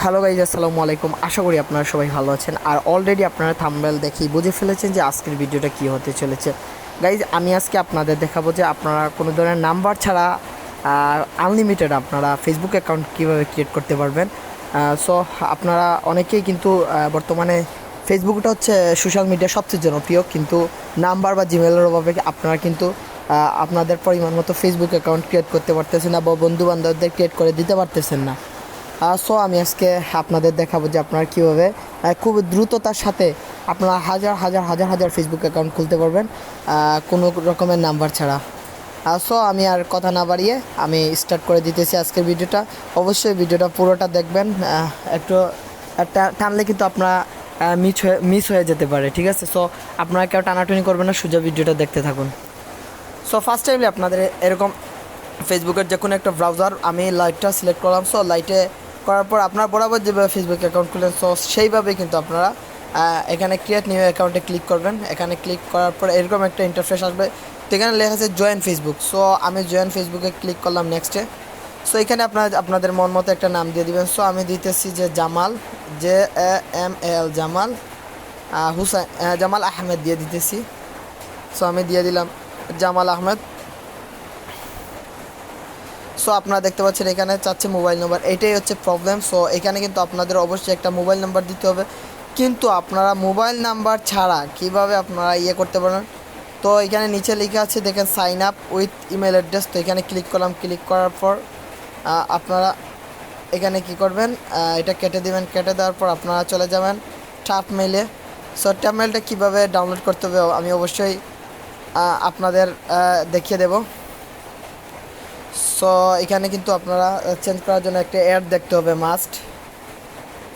Hello guys, আসসালামু আলাইকুম। আশা করি আপনারা সবাই ভালো আছেন। আর অলরেডি আপনারা থাম্বনেল দেখেই বুঝে ফেলেছেন যে আজকের ভিডিওটা কী হতে চলেছে। গাইজ, আমি আজকে আপনাদের দেখাবো যে আপনারা কোনো ধরনের নাম্বার ছাড়া আনলিমিটেড আপনারা ফেসবুক অ্যাকাউন্ট কীভাবে ক্রিয়েট করতে পারবেন। সো আপনারা অনেকেই কিন্তু বর্তমানে ফেসবুকটা হচ্ছে সোশ্যাল মিডিয়া সবচেয়ে জনপ্রিয়, কিন্তু নাম্বার বা জিমেলের অভাবে আপনারা কিন্তু আপনাদের পরিমাণ মতো ফেসবুক অ্যাকাউন্ট ক্রিয়েট করতে পারতেছেন না বা বন্ধুবান্ধবদের ক্রিয়েট করে দিতে পারতেছেন না। সো আমি আজকে আপনাদের দেখাবো যে আপনারা কীভাবে খুব দ্রুততার সাথে আপনারা হাজার হাজার হাজার হাজার ফেসবুক অ্যাকাউন্ট খুলতে পারবেন কোনো রকমের নাম্বার ছাড়া। সো আমি আর কথা না বাড়িয়ে আমি স্টার্ট করে দিতেছি আজকের ভিডিওটা। অবশ্যই ভিডিওটা পুরোটা দেখবেন, একটু টানলে কিন্তু আপনারা মিস হয়ে যেতে পারে, ঠিক আছে? সো আপনারা কেউ টানাটানি করবেন না, সোজা ভিডিওটা দেখতে থাকুন। সো ফার্স্ট টাইমে আপনাদের এরকম ফেসবুকের যে কোনো একটা ব্রাউজার, আমি লাইটটা সিলেক্ট করলাম। সো লাইটে করার পর আপনারা বরাবর যেভাবে ফেসবুক অ্যাকাউন্ট খুলেন, সো সেইভাবে কিন্তু আপনারা এখানে ক্রিয়েট নিউ অ্যাকাউন্টে ক্লিক করবেন। এখানে ক্লিক করার পর এরকম একটা ইন্টারফেস আসবে, তো এখানে লেখা আছে জয়েন ফেসবুক। সো আমি জয়েন ফেসবুকে ক্লিক করলাম নেক্সটে। সো এখানে আপনাদের মন মতো একটা নাম দিয়ে দিবেন। সো আমি দিতেছি যে জামাল, JAMAL, জামাল হুসাইন, জামাল আহমেদ দিয়ে দিতেছি। সো আমি দিয়ে দিলাম জামাল আহমেদ। সো আপনারা দেখতে পাচ্ছেন এখানে চাচ্ছে মোবাইল নাম্বার, এটাই হচ্ছে প্রবলেম। সো এখানে কিন্তু আপনাদের অবশ্যই একটা মোবাইল নাম্বার দিতে হবে, কিন্তু আপনারা মোবাইল নাম্বার ছাড়া কিভাবে আপনারা করতে পারেন। তো এখানে নিচে লেখা আছে দেখেন sign up with email address. তো এখানে ক্লিক করলাম। ক্লিক করার পর আপনারা এখানে কি করবেন, এটা কেটে দিবেন। কেটে দেওয়ার পর আপনারা চলে যাবেন ট্যাপ মেলে। সো ট্যাপ মেলটা কীভাবে ডাউনলোড করতে হবে আমি অবশ্যই আপনাদের দেখিয়ে দেবো। সো এখানে কিন্তু আপনারা চেঞ্জ করার জন্য একটা অ্যাড দেখতে হবে মাস্ট।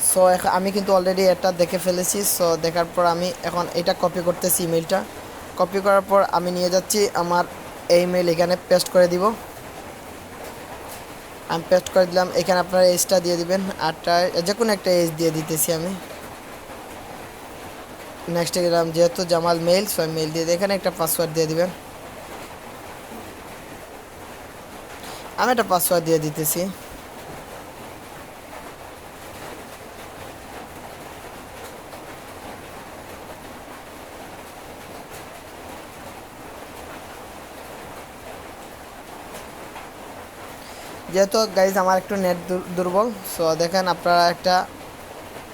সো আমি কিন্তু অলরেডি এটা দেখে ফেলেছি। সো দেখার পর আমি এখন এটা কপি করতেছি, ইমেলটা কপি করার পর আমি নিয়ে যাচ্ছি আমার এই ইমেল, এখানে পেস্ট করে দিব। আমি পেস্ট করে দিলাম। এখানে আপনারা এজটা দিয়ে দিবেন, আটটা যে কোনো একটা এজ দিয়ে দিতেছি আমি। নেক্সটে গেলাম, যেহেতু জামাল মেল, সো মেল দিয়ে এখানে একটা পাসওয়ার্ড দিয়ে দিবেন। আমি একটা পাসওয়ার্ড দিয়ে দিতেছি। যেহেতু গাইজ আমার একটু নেট দুর্বল, সো দেখেন আপনারা একটা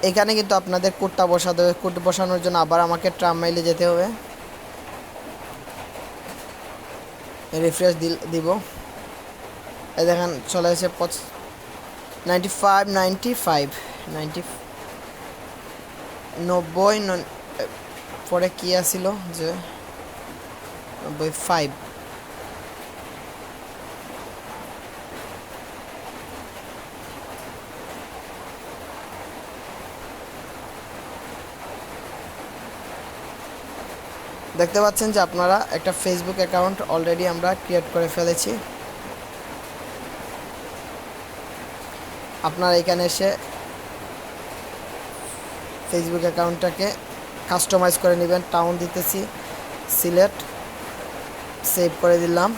এখানে কিন্তু আপনাদের কোডটা বসাতে হবে। কোড বসানোর জন্য আবার আমাকে ট্রাম মেইলে যেতে হবে, রিফ্রেশ দিব। এই দেখেন চলে এসে 90 পরে কী আসছিল যে 95। দেখতে পাচ্ছেন যে আপনারা একটা ফেসবুক অ্যাকাউন্ট অলরেডি আমরা ক্রিয়েট করে ফেলেছি। আপনারা এখানে এসে ফেসবুক অ্যাকাউন্টটাকে কাস্টমাইজ করে নেবেন। টাউন দিতেছি সিলেট, সেভ করে দিলাম।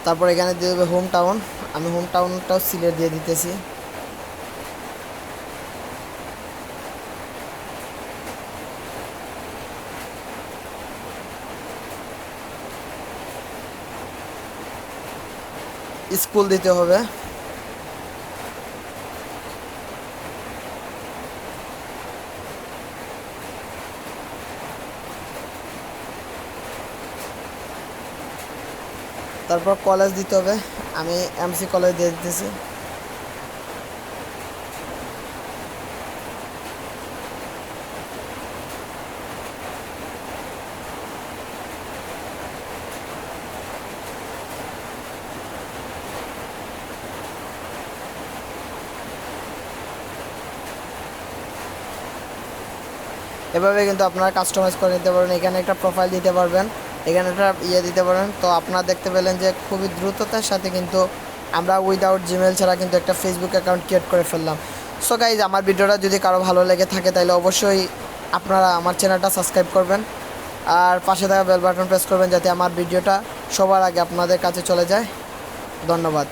তারপর এখানে দিয়ে দেবে হোম টাউন, আমি হোম টাউনটাও সিলেট দিয়ে দিতেছি। স্কুল দিতে হবে। তারপর কলেজ দিতে হবে, আমি MC কলেজ দিয়ে দিতেছি। এভাবে কিন্তু আপনারা কাস্টমাইজ করে নিতে পারবেন। এখানে একটা প্রোফাইল দিতে পারবেন, এখানে একটা দিতে পারেন। তো আপনারা দেখতে পেলেন যে খুবই দ্রুততার সাথে কিন্তু আমরা উইদাউট জিমেল ছাড়া কিন্তু একটা ফেসবুক অ্যাকাউন্ট ক্রিয়েট করে ফেললাম। সো গাইজ, আমার ভিডিওটা যদি কারো ভালো লেগে থাকে তাহলে অবশ্যই আপনারা আমার চ্যানেলটা সাবস্ক্রাইব করবেন আর পাশে থাকা বেল বাটন প্রেস করবেন যাতে আমার ভিডিওটা সবার আগে আপনাদের কাছে চলে যায়। ধন্যবাদ।